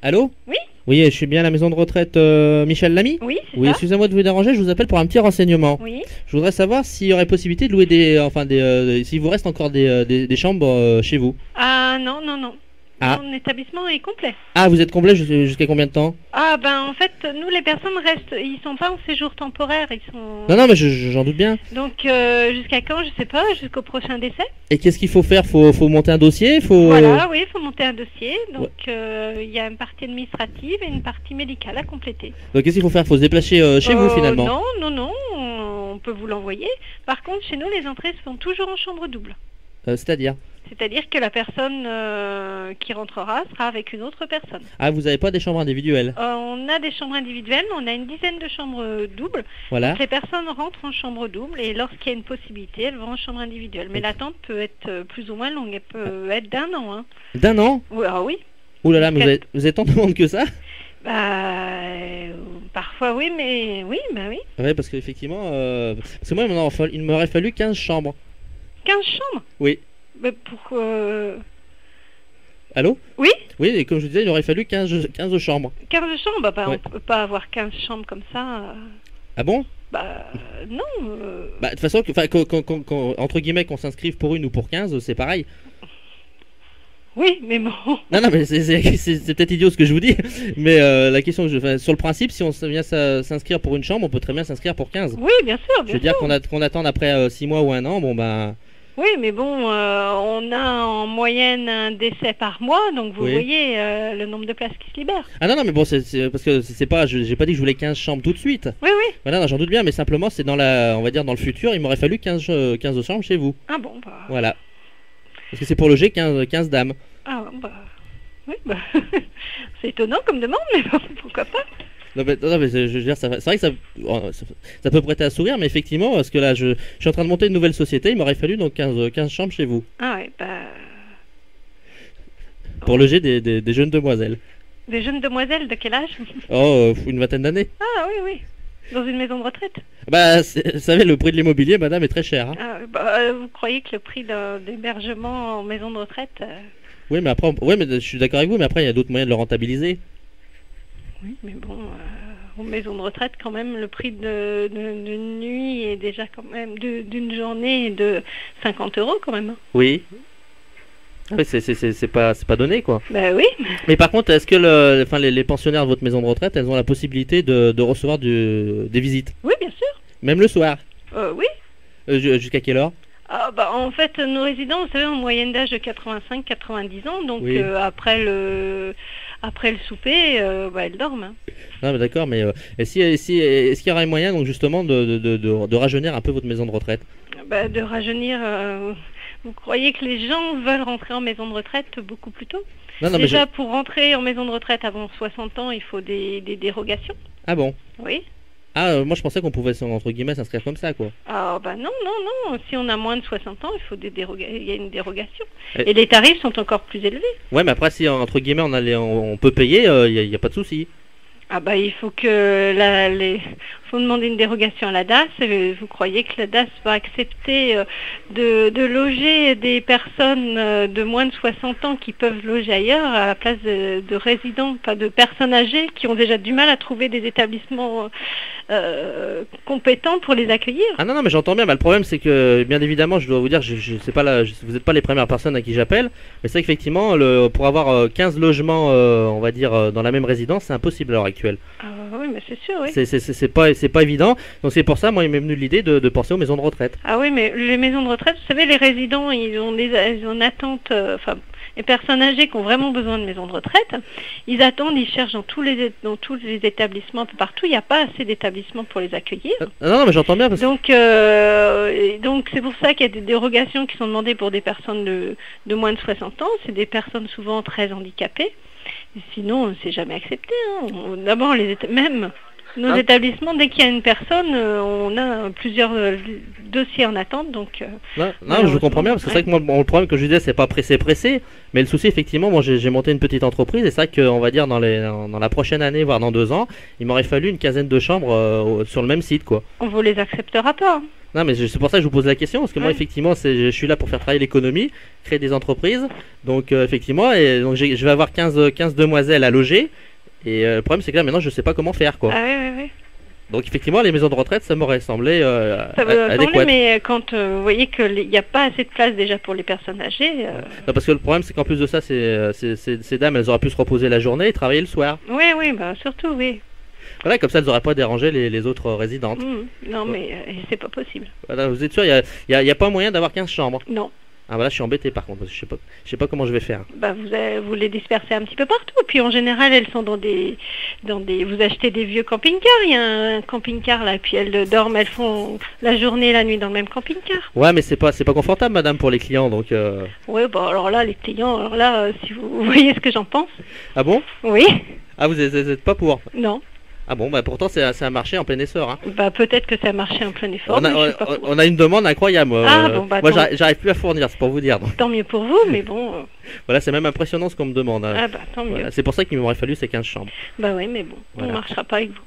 Allô? Oui, Oui, je suis bien à la maison de retraite Michel Lamy? oui, c'est Oui, ça. excusez-moi de vous déranger, je vous appelle pour un petit renseignement. Oui. Je voudrais savoir s'il y aurait possibilité de louer s'il vous reste encore des chambres chez vous. Ah non, non, non. Ah, Mon établissement est complet. ah, vous êtes complet jusqu'à combien de temps? Ah ben en fait, nous les personnes restent, ils sont pas en séjour temporaire, ils Non, sont... non, mais j'en doute bien. Donc jusqu'à quand, je sais pas, jusqu'au prochain décès. Et qu'est-ce qu'il faut faire? Faut monter un dossier? Voilà, oui, il faut monter un dossier. Ouais. Donc il y a une partie administrative et une partie médicale à compléter. Donc qu'est-ce qu'il faut faire? Faut se déplacer chez vous finalement? Non, non, non, on peut vous l'envoyer. Par contre, chez nous, les entrées se font toujours en chambre double. C'est-à-dire? C'est-à-dire que la personne qui rentrera sera avec une autre personne. Ah, vous n'avez pas des chambres individuelles? On a des chambres individuelles, mais on a une dizaine de chambres doubles. Voilà. Donc les personnes rentrent en chambre double et lorsqu'il y a une possibilité, elles vont en chambre individuelle. Mais Ok. l'attente peut être plus ou moins longue, elle peut être d'un an. Hein. D'un an? Oui, ah oui. Ouh là là, mais vous êtes tant de monde que ça? Bah, parfois oui, mais oui, bah oui. Ouais, parce qu'effectivement, parce que moi, il m'aurait fallu 15 chambres. 15 chambres. Oui. Mais pour... Allô? Oui, Oui, et comme je vous disais, il aurait fallu 15 chambres. 15 chambres. Bah, Ouais. on peut pas avoir 15 chambres comme ça. Ah bon? Bah, non. Bah, de toute façon, entre guillemets, qu'on s'inscrive pour une ou pour 15, c'est pareil. Oui, mais bon. Non, non, mais c'est peut-être idiot ce que je vous dis. Mais la question, sur le principe, si on vient s'inscrire pour une chambre, on peut très bien s'inscrire pour 15. Oui, bien sûr, Je bien veux dire sûr. qu'on attende après 6 mois ou un an, bon ben... Oui, mais bon, on a en moyenne un décès par mois, donc vous Oui. voyez le nombre de places qui se libèrent. Ah non, non, mais bon, parce que c'est pas... J'ai pas dit que je voulais 15 chambres tout de suite. Oui, oui. Voilà, non, j'en doute bien, mais simplement, c'est on va dire dans le futur, il m'aurait fallu 15 chambres chez vous. Ah bon, bah... Voilà. Parce que c'est pour loger 15 dames. Ah bah... Oui, bah... c'est étonnant comme demande, mais bon, pourquoi pas. Non, mais je veux dire, c'est vrai que ça peut prêter à sourire, mais effectivement, parce que là, je suis en train de monter une nouvelle société, il m'aurait fallu donc 15 chambres chez vous, Ah ouais, bah... pour loger des jeunes demoiselles. Des jeunes demoiselles de quel âge? Oh, une vingtaine d'années. Ah oui, oui. Dans une maison de retraite. Bah, vous savez, le prix de l'immobilier, madame, est très cher. Hein. Ah, bah, vous croyez que le prix d'hébergement en maison de retraite... Oui, mais après, ouais, mais je suis d'accord avec vous, mais après, il y a d'autres moyens de le rentabiliser. Oui, mais bon, en maison de retraite, quand même, le prix d'une nuit est déjà quand même d'une journée de 50 € quand même. Hein. Oui. Oui, c'est pas donné, quoi. Ben oui. Mais par contre, est-ce que les pensionnaires de votre maison de retraite, elles ont la possibilité de recevoir des visites? Oui, bien sûr. Même le soir? Oui. Jusqu'à quelle heure? Ah, bah, en fait, nos résidents, vous savez, en moyenne d'âge de 85-90 ans, donc Oui. après le souper, bah, elles dorment. Hein. Ah, bah, d'accord, mais est-ce qu'il y aura un moyen, donc justement, de rajeunir un peu votre maison de retraite? Bah, de rajeunir, vous croyez que les gens veulent rentrer en maison de retraite beaucoup plus tôt? Non, non, mais Déjà, pour rentrer en maison de retraite avant 60 ans, il faut des dérogations. Ah bon? Oui. Ah, moi je pensais qu'on pouvait, entre guillemets, s'inscrire comme ça, quoi. Ah bah non, non, non. Si on a moins de 60 ans, il faut il y a une dérogation. Et- Et les tarifs sont encore plus élevés. Ouais, mais après, si, entre guillemets, on peut payer, il y a pas de souci. Ah bah il faut que faut demander une dérogation à la DAS. Vous croyez que la DAS va accepter de loger des personnes de moins de 60 ans qui peuvent loger ailleurs à la place de résidents, pas de personnes âgées qui ont déjà du mal à trouver des établissements compétents pour les accueillir? Ah non, non, mais j'entends bien. Bah, le problème, c'est que, bien évidemment, je dois vous dire, je sais pas vous n'êtes pas les premières personnes à qui j'appelle, mais c'est vrai qu'effectivement, pour avoir 15 logements, on va dire, dans la même résidence, c'est impossible à l'heure actuelle. Ah oui, mais c'est sûr, oui. C'est pas évident. Donc c'est pour ça, moi, il m'est venu l'idée de penser aux maisons de retraite. Ah oui, mais les maisons de retraite, vous savez, les résidents, ils ont une attente, enfin, les personnes âgées qui ont vraiment besoin de maisons de retraite, ils attendent, ils cherchent dans tous les établissements, un peu partout, il n'y a pas assez d'établissements pour les accueillir. Non, non, mais j'entends bien parce que... Donc c'est pour ça qu'il y a des dérogations qui sont demandées pour des personnes de moins de 60 ans, c'est des personnes souvent très handicapées. Sinon, c'est jamais accepté. Hein. D'abord, même Nos Ah. établissements, dès qu'il y a une personne, on a plusieurs dossiers en attente, donc Non, je comprends bien, parce que c'est vrai que moi, bon, le problème que je disais, c'est pas pressé, mais le souci, effectivement, moi j'ai monté une petite entreprise, et c'est vrai qu'on va dire dans la prochaine année, voire dans 2 ans, il m'aurait fallu une quinzaine de chambres sur le même site, quoi. on vous les acceptera pas, hein. Non, mais c'est pour ça que je vous pose la question, parce que moi, Ouais. effectivement, je suis là pour faire travailler l'économie, créer des entreprises, donc effectivement, et donc je vais avoir 15 demoiselles à loger, et le problème, c'est que là, maintenant, je sais pas comment faire, quoi. Ah oui, oui, oui. Donc effectivement, les maisons de retraite, ça m'aurait semblé Ça vous a semblé, adéquat. mais quand vous voyez qu'il n'y a pas assez de place déjà pour les personnes âgées, Non, parce que le problème, c'est qu'en plus de ça, ces dames, elles auraient pu se reposer la journée et travailler le soir. oui, oui, bah surtout, oui. Voilà, comme ça, elles n'auraient pas dérangé les autres résidentes. Non, mais c'est pas possible. Voilà, vous êtes sûr, il y a pas moyen d'avoir 15 chambres. Non. Ah bah là, je suis embêté par contre, parce que je sais pas comment je vais faire. Bah vous les dispersez un petit peu partout. Puis en général, elles sont dans des, vous achetez des vieux camping-cars. Il y a un camping-car là, puis elles dorment, elles font la journée et la nuit dans le même camping-car. Ouais, mais c'est pas confortable, madame, pour les clients, donc. Ouais, bah alors là, les clients, alors là, si vous voyez ce que j'en pense. Ah bon? Oui. Ah, vous êtes pas pour? Non. Ah bon, bah pourtant c'est un marché en plein essor, hein. Bah peut-être que ça a marché en plein effort, mais je suis pas pour. On a une demande incroyable. Ah bon, bah moi, tant- j'arrive plus à fournir, c'est pour vous dire. Donc. Tant mieux pour vous, mais bon. Voilà, c'est même impressionnant ce qu'on me demande, hein. Ah bah tant mieux. Voilà, c'est pour ça qu'il m'aurait fallu ces 15 chambres. Bah oui, mais bon, Voilà. on marchera pas avec vous.